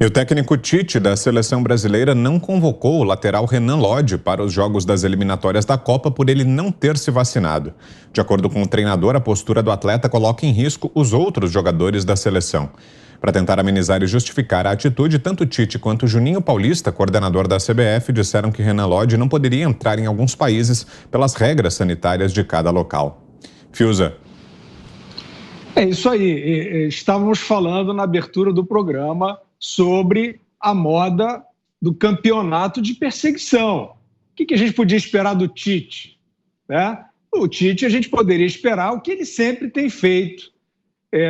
E o técnico Tite da seleção brasileira não convocou o lateral Renan Lodge para os jogos das eliminatórias da Copa por ele não ter se vacinado. De acordo com o treinador, a postura do atleta coloca em risco os outros jogadores da seleção. Para tentar amenizar e justificar a atitude, tanto Tite quanto Juninho Paulista, coordenador da CBF, disseram que Renan Lodge não poderia entrar em alguns países pelas regras sanitárias de cada local. Fiuza. É isso aí. Estávamos falando na abertura do programa sobre a moda do campeonato de perseguição. O que a gente podia esperar do Tite? O Tite, a gente poderia esperar o que ele sempre tem feito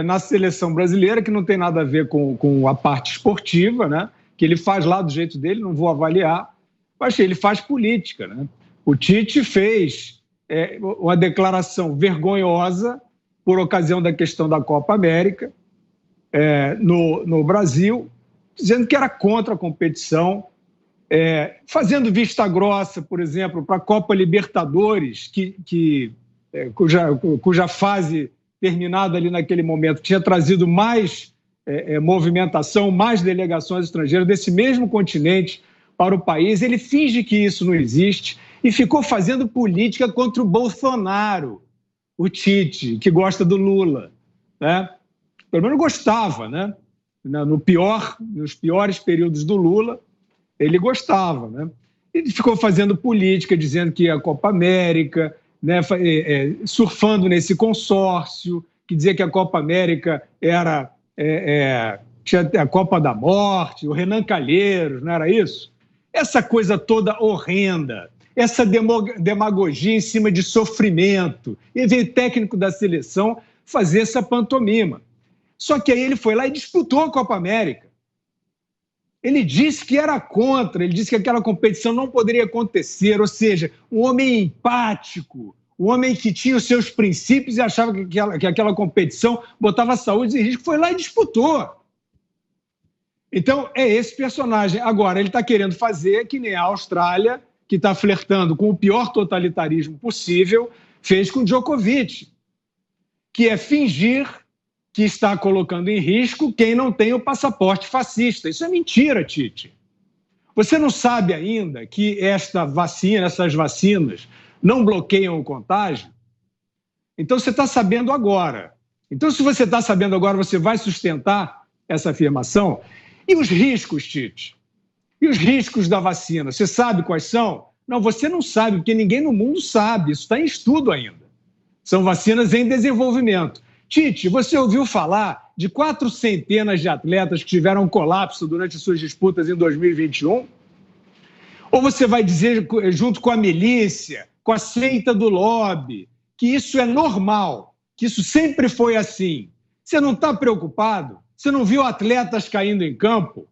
na seleção brasileira, que não tem nada a ver com a parte esportiva, que ele faz lá do jeito dele, não vou avaliar, mas ele faz política. O Tite fez uma declaração vergonhosa por ocasião da questão da Copa América no Brasil, dizendo que era contra a competição, fazendo vista grossa, por exemplo, para a Copa Libertadores, cuja fase terminada ali naquele momento tinha trazido mais movimentação, mais delegações estrangeiras desse mesmo continente para o país. Ele finge que isso não existe e ficou fazendo política contra o Bolsonaro, o Tite, que gosta do Lula. Pelo menos gostava, nos piores períodos do Lula, ele gostava. Ele ficou fazendo política, dizendo que a Copa América, surfando nesse consórcio, que dizia que a Copa América era tinha a Copa da Morte, o Renan Calheiros, não era isso? Essa coisa toda horrenda, essa demagogia em cima de sofrimento. E veio o técnico da seleção fazer essa pantomima. Só que aí ele foi lá e disputou a Copa América. Ele disse que era contra, ele disse que aquela competição não poderia acontecer, ou seja, um homem empático, um homem que tinha os seus princípios e achava que aquela competição botava a saúde em risco, foi lá e disputou. Então, é esse personagem. Agora, ele está querendo fazer que nem a Austrália, que está flertando com o pior totalitarismo possível, fez com Djokovic, que é fingir que está colocando em risco quem não tem o passaporte fascista. Isso é mentira, Tite. Você não sabe ainda que essas vacinas não bloqueiam o contágio? Então você está sabendo agora. Então, se você está sabendo agora, você vai sustentar essa afirmação? E os riscos, Tite? E os riscos da vacina? Você sabe quais são? Não, você não sabe, porque ninguém no mundo sabe. Isso está em estudo ainda. São vacinas em desenvolvimento. Tite, você ouviu falar de 400 de atletas que tiveram colapso durante suas disputas em 2021? Ou você vai dizer, junto com a milícia, com a seita do lobby, que isso é normal, que isso sempre foi assim? Você não está preocupado? Você não viu atletas caindo em campo?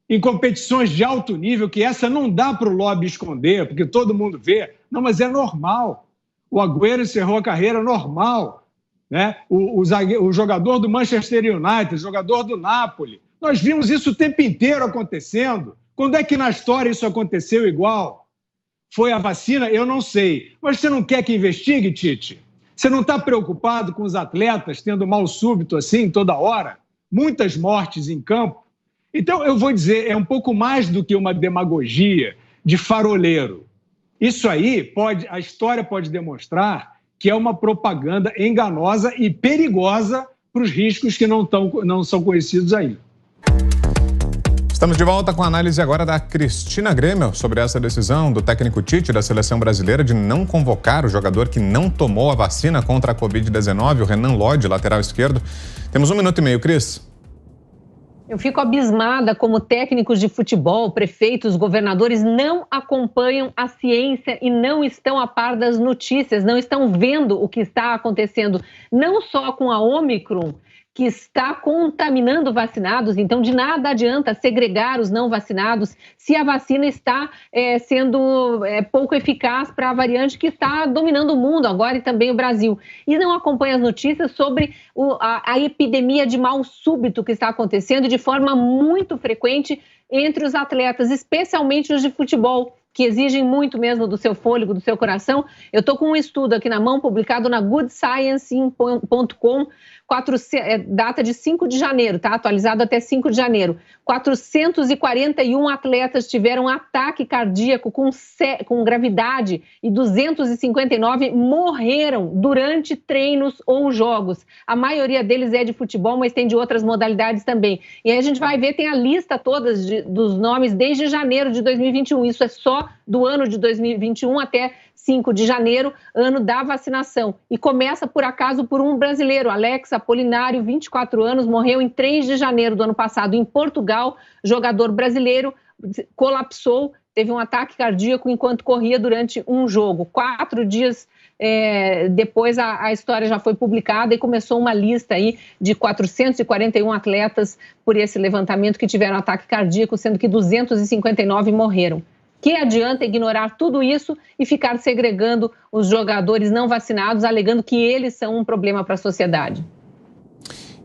Em competições de alto nível, que essa não dá para o lobby esconder, porque todo mundo vê. Não, mas é normal. O Agüero encerrou a carreira normal. O jogador do Manchester United, o jogador do Napoli. Nós vimos isso o tempo inteiro acontecendo. Quando é que na história isso aconteceu igual? Foi a vacina? Eu não sei. Mas você não quer que investigue, Tite? Você não está preocupado com os atletas tendo mal súbito assim toda hora? Muitas mortes em campo? Então, eu vou dizer, é um pouco mais do que uma demagogia de faroleiro. Isso aí, a história pode demonstrar que é uma propaganda enganosa e perigosa para os riscos que não são conhecidos ainda. Estamos de volta com a análise agora da Cristina Grêmio sobre essa decisão do técnico Tite da seleção brasileira de não convocar o jogador que não tomou a vacina contra a Covid-19, o Renan Lodge, lateral esquerdo. Temos 1 minuto e meio, Cris. Eu fico abismada como técnicos de futebol, prefeitos, governadores não acompanham a ciência e não estão a par das notícias, não estão vendo o que está acontecendo, não só com a Ômicron, que está contaminando vacinados, então de nada adianta segregar os não vacinados se a vacina está sendo pouco eficaz para a variante que está dominando o mundo agora e também o Brasil. E não acompanha as notícias sobre a epidemia de mal súbito que está acontecendo de forma muito frequente entre os atletas, especialmente os de futebol, que exigem muito mesmo do seu fôlego, do seu coração. Eu estou com um estudo aqui na mão, publicado na goodscience.com, data de 5 de janeiro, tá? Atualizado até 5 de janeiro. 441 atletas tiveram ataque cardíaco com gravidade e 259 morreram durante treinos ou jogos. A maioria deles é de futebol, mas tem de outras modalidades também. E aí a gente vai ver, tem a lista toda dos nomes desde janeiro de 2021. Isso é só do ano de 2021 até 5 de janeiro, ano da vacinação. E começa, por acaso, por um brasileiro, Alex Apolinário, 24 anos, morreu em 3 de janeiro do ano passado em Portugal. Jogador brasileiro, colapsou, teve um ataque cardíaco enquanto corria durante um jogo. 4 dias depois a história já foi publicada e começou uma lista aí de 441 atletas por esse levantamento que tiveram ataque cardíaco, sendo que 259 morreram. Que adianta ignorar tudo isso e ficar segregando os jogadores não vacinados, alegando que eles são um problema para a sociedade?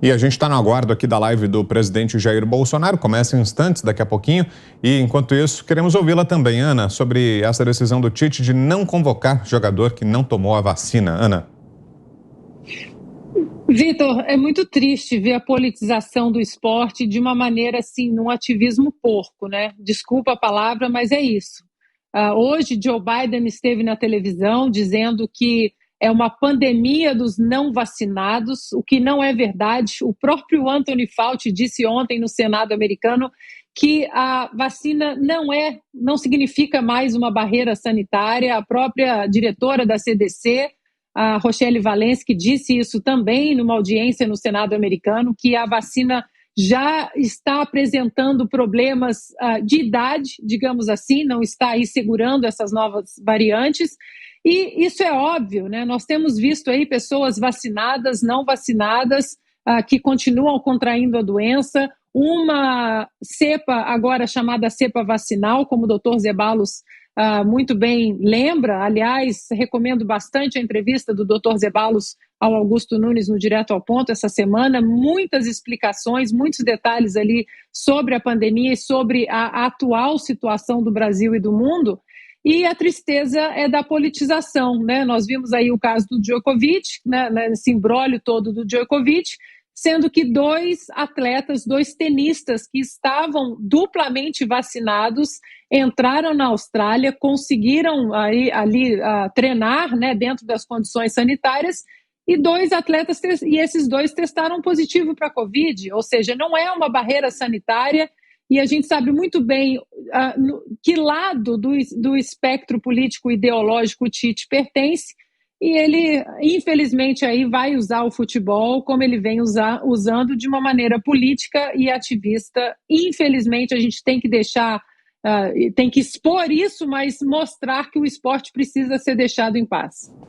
E a gente está no aguardo aqui da live do presidente Jair Bolsonaro, começa em instantes, daqui a pouquinho. E enquanto isso, queremos ouvi-la também, Ana, sobre essa decisão do Tite de não convocar jogador que não tomou a vacina. Ana. Vitor, é muito triste ver a politização do esporte de uma maneira assim, num ativismo porco, né? Desculpa a palavra, mas é isso. Hoje, Joe Biden esteve na televisão dizendo que é uma pandemia dos não vacinados, o que não é verdade. O próprio Anthony Fauci disse ontem no Senado americano que a vacina não significa mais uma barreira sanitária. A própria diretora da CDC, a Rochelle Walensky, disse isso também numa audiência no Senado americano, que a vacina já está apresentando problemas de idade, digamos assim, não está aí segurando essas novas variantes. E isso é óbvio, né? Nós temos visto aí pessoas vacinadas, não vacinadas, que continuam contraindo a doença. Uma cepa agora chamada cepa vacinal, como o doutor Zeballos muito bem lembra. Aliás, recomendo bastante a entrevista do doutor Zeballos ao Augusto Nunes no Direto ao Ponto essa semana. Muitas explicações, muitos detalhes ali sobre a pandemia e sobre a atual situação do Brasil e do mundo. E a tristeza é da politização, né? Nós vimos aí o caso do Djokovic, né, esse imbróglio todo do Djokovic, sendo que 2 atletas, 2 tenistas que estavam duplamente vacinados, entraram na Austrália, conseguiram ali treinar, né, dentro das condições sanitárias, e 2 atletas, e esses 2 testaram positivo para a Covid, ou seja, não é uma barreira sanitária. E a gente sabe muito bem que lado do espectro político-ideológico o Tite pertence, e ele, infelizmente, aí vai usar o futebol como ele vem usando de uma maneira política e ativista. Infelizmente, a gente tem que tem que expor isso, mas mostrar que o esporte precisa ser deixado em paz.